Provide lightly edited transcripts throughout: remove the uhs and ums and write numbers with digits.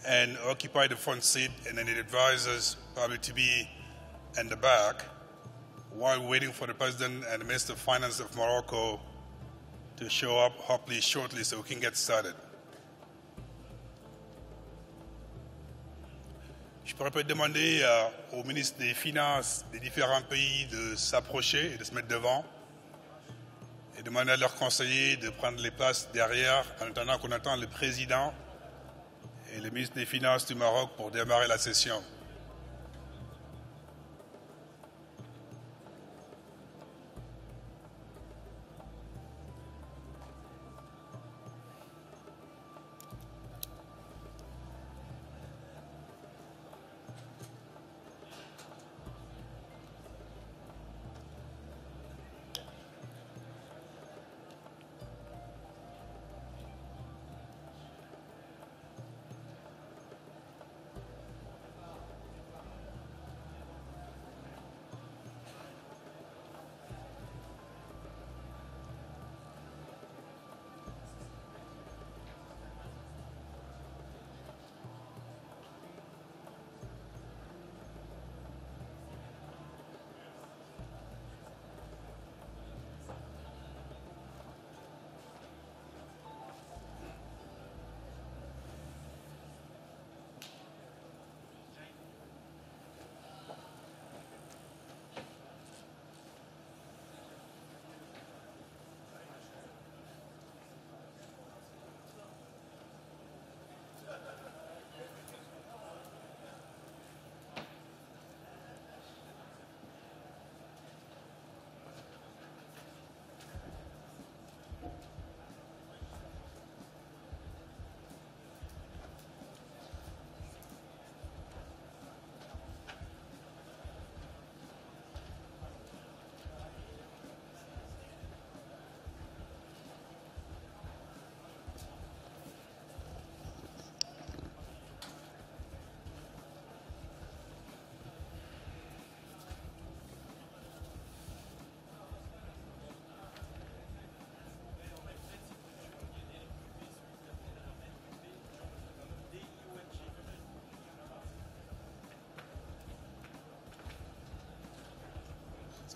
and occupy the front seat, and then the advisors probably to be in the back while waiting for the President and the Minister of Finance of Morocco to show up hopefully shortly so we can get started. Je pourrais peut-être demander au ministre des Finances des différents pays de s'approcher et de se mettre devant et demander à leurs conseillers de prendre les places derrière en attendant qu'on attende le président et le ministre des Finances du Maroc pour démarrer la session.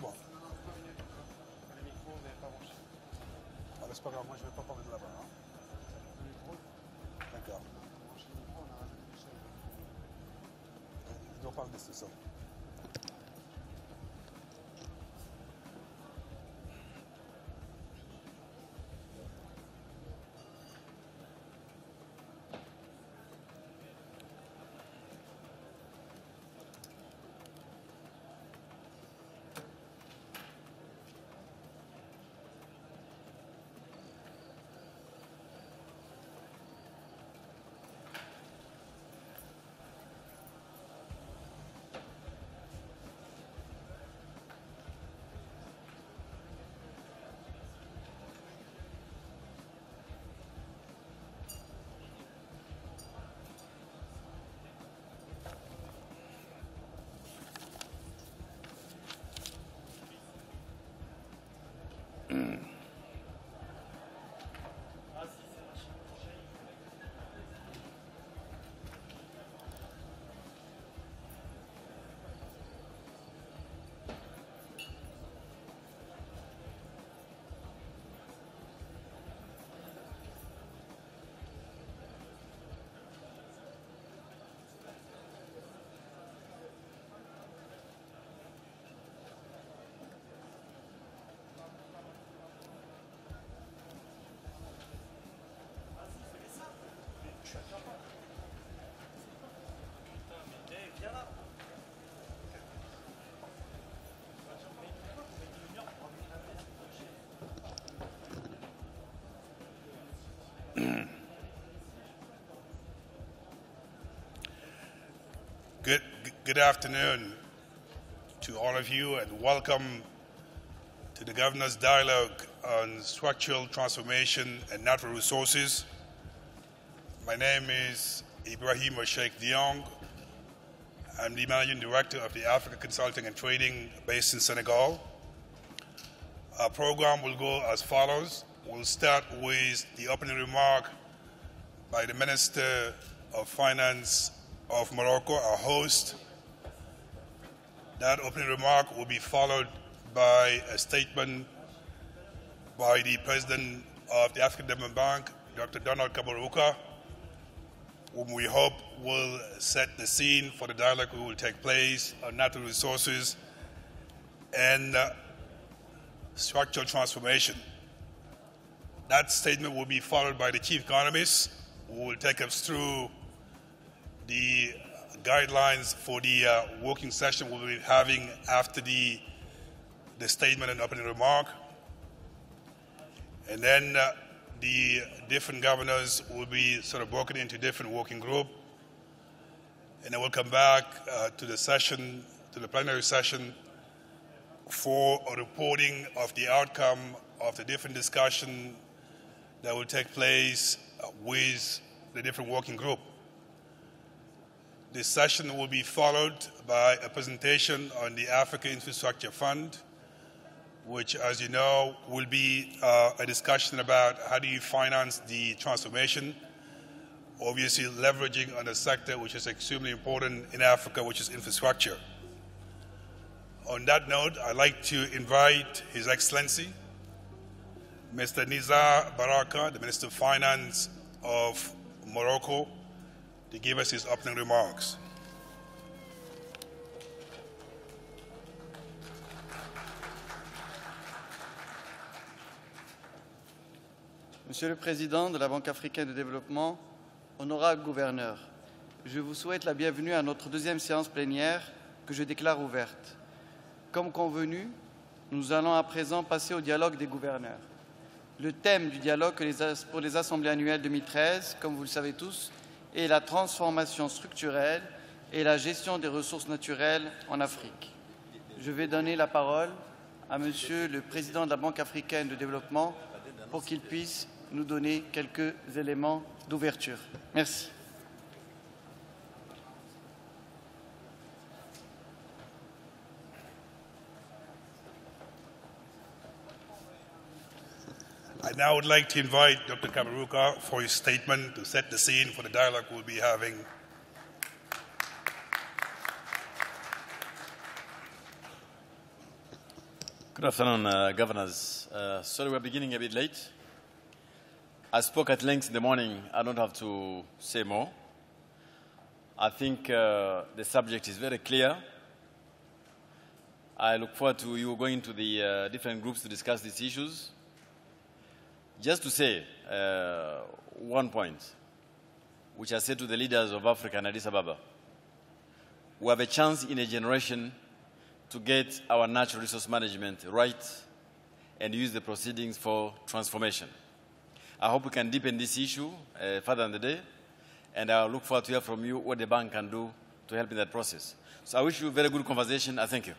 Bon. Le micro n'est pas branché. Ah, c'est pas grave, moi je ne vais pas parler de là-bas. Hein. D'accord. Je dois parler de ça. Good afternoon to all of you, and welcome to the Governor's Dialogue on Structural Transformation and Natural Resources. My name is Ibrahim Sheikh Diong. I'm the Managing Director of the Africa Consulting and Trading based in Senegal. Our program will go as follows. We'll start with the opening remark by the Minister of Finance of Morocco, our host. That opening remark will be followed by a statement by the President of the African Development Bank, Dr. Donald Kaberuka, whom we hope will set the scene for the dialogue that will take place on natural resources and structural transformation. That statement will be followed by the Chief Economist, who will take us through the guidelines for the working session we'll be having after the statement and opening remark. And then the different governors will be sort of broken into different working groups. And then we'll come back to the session, to the plenary session, for a reporting of the outcome of the different discussion that will take place with the different working group. This session will be followed by a presentation on the Africa Infrastructure Fund, which, as you know, will be a discussion about how do you finance the transformation, obviously leveraging on a sector which is extremely important in Africa, which is infrastructure. On that note, I'd like to invite His Excellency, Mr. Nizar Baraka, the Minister of Finance of Morocco, to give us his opening remarks. Monsieur le Président de la Banque africaine de développement, honorables gouverneurs, je vous souhaite la bienvenue à notre deuxième séance plénière que je déclare ouverte. Comme convenu, nous allons à présent passer au dialogue des gouverneurs. Le thème du dialogue pour les Assemblées annuelles 2013, comme vous le savez tous, est la transformation structurelle et la gestion des ressources naturelles en Afrique. Je vais donner la parole à Monsieur le Président de la Banque africaine de développement pour qu'il puisse nous donner quelques éléments d'ouverture. Merci. I now would like to invite Dr. Kaberuka for his statement to set the scene for the dialogue we'll be having. Good afternoon, Governors. Sorry we're beginning a bit late. I spoke at length in the morning. I don't have to say more. I think the subject is very clear. I look forward to you going to the different groups to discuss these issues. Just to say one point, which I said to the leaders of Africa and Addis Ababa. We have a chance in a generation to get our natural resource management right and use the proceedings for transformation. I hope we can deepen this issue further in the day, and I look forward to hear from you what the bank can do to help in that process. So I wish you a very good conversation. I thank you.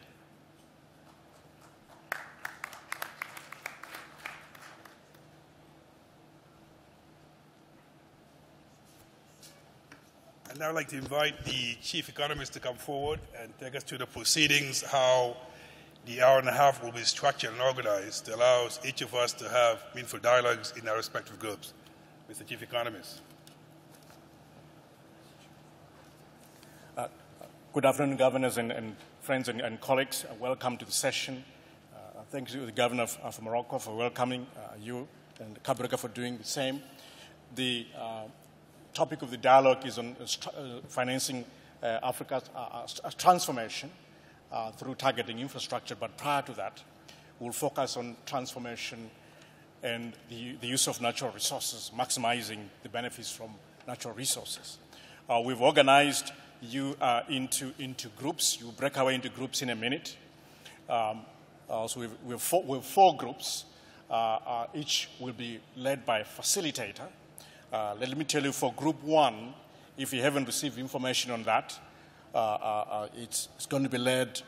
I'd now like to invite the Chief Economist to come forward and take us through the proceedings, how the hour and a half will be structured and organized to allow each of us to have meaningful dialogues in our respective groups. Mr. Chief Economist. Good afternoon, governors and friends and colleagues. Welcome to the session. Thank you to the Governor of Morocco for welcoming you, and Kaberuka for doing the same. The topic of the dialogue is on financing Africa's transformation through targeting infrastructure, but prior to that, we'll focus on transformation and the use of natural resources, maximizing the benefits from natural resources. We've organized you into groups. You'll break away into groups in a minute. So we have four groups. Each will be led by a facilitator. Let me tell you, for Group 1, if you haven't received information on that, it's going to be led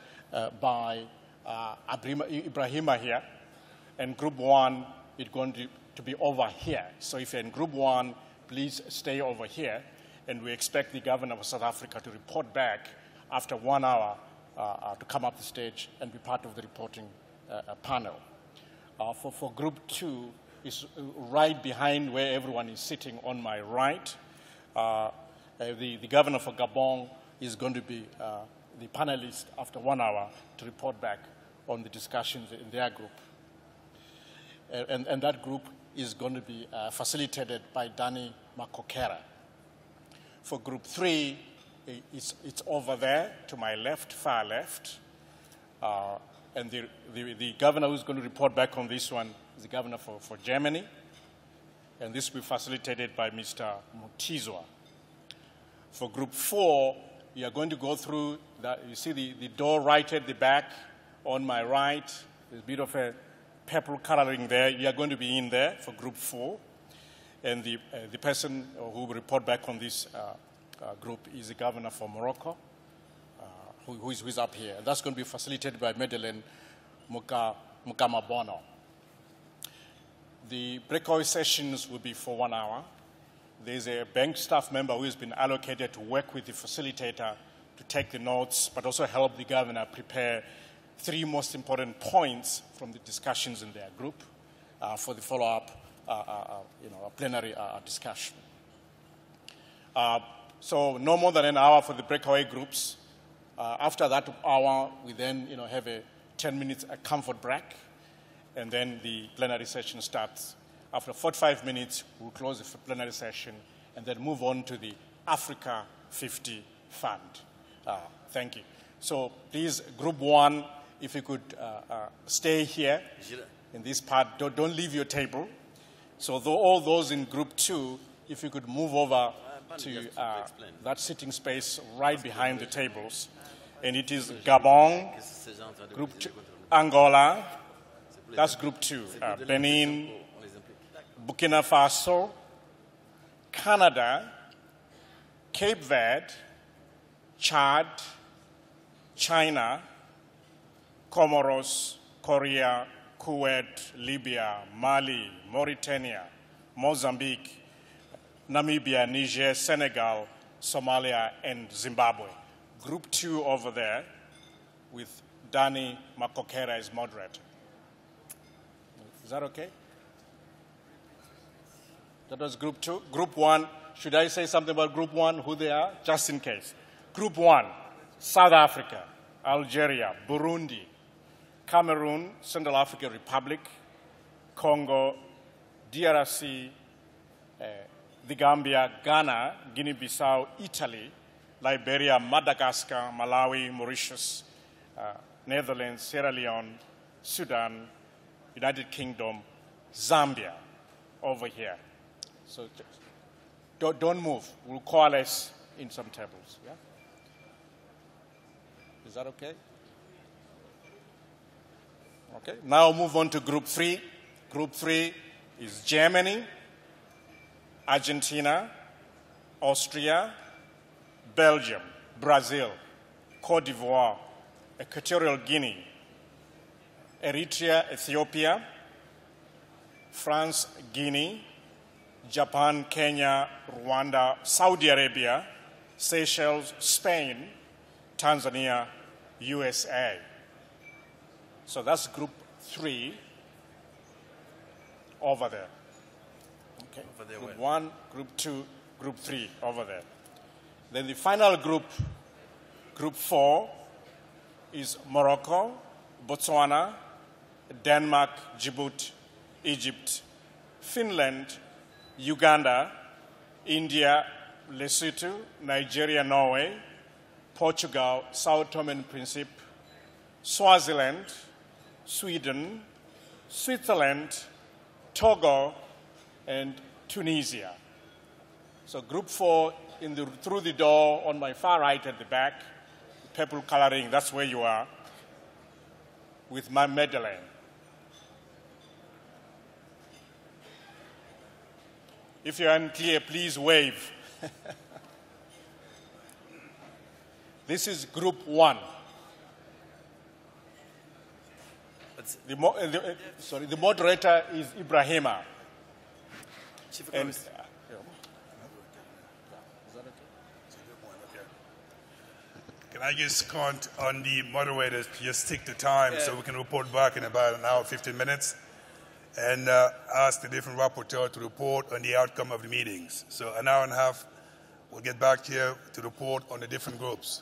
by Ibrahima here, and Group 1 is going to be over here. So if you're in Group 1, please stay over here, and we expect the Governor of South Africa to report back after 1 hour to come up the stage and be part of the reporting panel. For Group 2, is right behind where everyone is sitting on my right. The governor for Gabon is going to be the panelist after 1 hour to report back on the discussions in their group. And that group is going to be facilitated by Danny Makokera. For group 3, it's over there to my left, far left. And the governor who's going to report back on this one is the governor for Germany. And this will be facilitated by Mr. Mutizwa. For group 4, you are going to go through that. You see the door right at the back on my right. There's a bit of a purple coloring there. You are going to be in there for group 4. And the person who will report back on this group is the governor for Morocco, who is up here. And that's going to be facilitated by Madeleine Mukamabono. The breakaway sessions will be for 1 hour. There's a bank staff member who has been allocated to work with the facilitator to take the notes, but also help the governor prepare 3 most important points from the discussions in their group for the follow-up plenary discussion. So no more than an hour for the breakaway groups. After that hour, we then have a 10 minutes comfort break, and then the plenary session starts. After 45 minutes, we'll close the plenary session and then move on to the Africa 50 Fund. Thank you. So please, Group 1, if you could stay here in this part, don't leave your table. So all those in Group 2, if you could move over to that sitting space right behind the tables. And it is Gabon, Group 2, Angola, that's Group 2, Benin, Burkina Faso, Canada, Cape Verde, Chad, China, Comoros, Korea, Kuwait, Libya, Mali, Mauritania, Mozambique, Namibia, Niger, Senegal, Somalia, and Zimbabwe. Group 2 over there with Danny Makokera as moderator. Is that okay? That was Group 2. Group 1, should I say something about Group 1, who they are? Just in case. Group 1, South Africa, Algeria, Burundi, Cameroon, Central African Republic, Congo, DRC, the Gambia, Ghana, Guinea-Bissau, Italy, Liberia, Madagascar, Malawi, Mauritius, Netherlands, Sierra Leone, Sudan, United Kingdom, Zambia, over here. So don't move. We'll coalesce in some tables. Yeah? Is that okay? Okay. Now move on to Group 3. Group 3 is Germany, Argentina, Austria, Belgium, Brazil, Cote d'Ivoire, Equatorial Guinea, Eritrea, Ethiopia, France, Guinea, Japan, Kenya, Rwanda, Saudi Arabia, Seychelles, Spain, Tanzania, USA. So that's Group 3 over there. Okay. Over there, Group 1, Group 2, Group 3 over there. Then the final group, Group 4, is Morocco, Botswana, Denmark, Djibouti, Egypt, Finland, Uganda, India, Lesotho, Nigeria, Norway, Portugal, Sao Tome and Principe, Swaziland, Sweden, Switzerland, Togo, and Tunisia. So Group 4, through the door on my far right at the back, purple coloring, that's where you are, with my Madeleine. If you're unclear, please wave. This is Group 1. The moderator is Ibrahima. Chief And, Economist. Can I just count on the moderators to just stick to time so we can report back in about an hour, 15 minutes, and ask the different rapporteurs to report on the outcome of the meetings. So an hour and a half we'll get back here to report on the different groups.